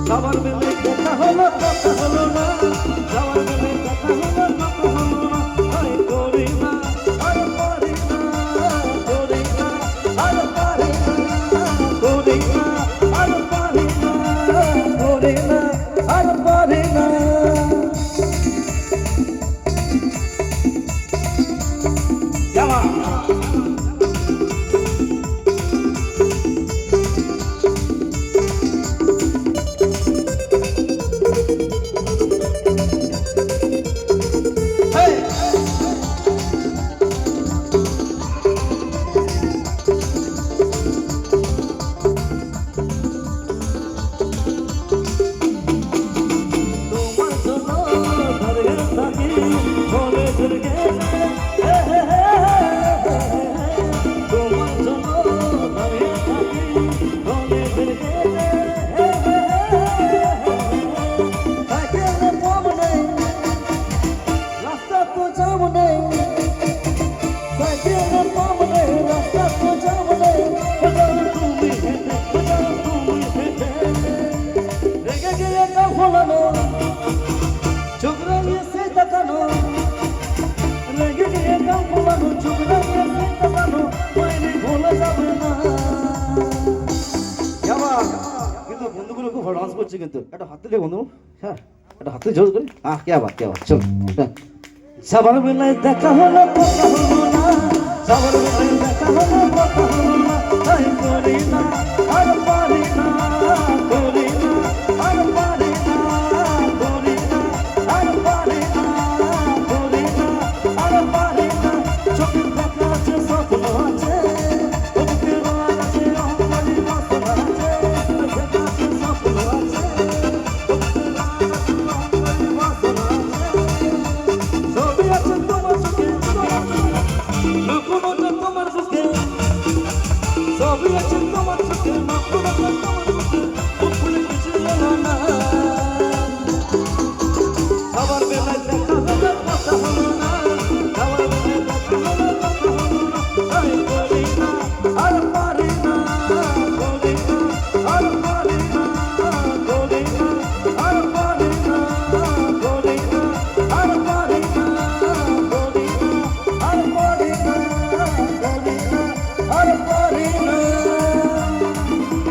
যাওয়ার বেলে দেখা হলো কথা হলো না, যাওয়ার বেলে দেখা হলো কথা হলো না, আরে করি না আর পারি না, করি না আর পারি না, করি না আর পারি না, করি না আর পারি না। যাওয়া কিন্তু একটা হাতে দে বন্ধু, হ্যাঁ একটা হাতে জোর করে, হ্যাঁ কে বাত চল। সবার বেলায় দেখা হলো কথা হলো না, সবার বেলায় দেখা হলো কথা হলো না, তাই করি না আর পারি না, করি না আর পারি না, করি না আর পারি না, করি না আর পারি না। চোখের দেখা আছে স্বপ্ন আছে, বুকের আছে অহংকারী বাসনা আছে, দেখা আছে স্বপ্ন আছে, ছবি আছে তোমার চোখে, লুকোনো তোমার বুকে, ছবি আছে তোমার চোখে, লুকোনো তোমার বুকে, ভুলে কিছু জানো না। সবার বেলায় দেখা হলো কথা হলো না, সবার বেলায় দেখা হলো কথা হলো না, তাই করি না আর পারি না, করি না আর পারি না, করি না আর পারি না, করি না আর পারি না, করি না আর পারি না, করি না আর পারি না।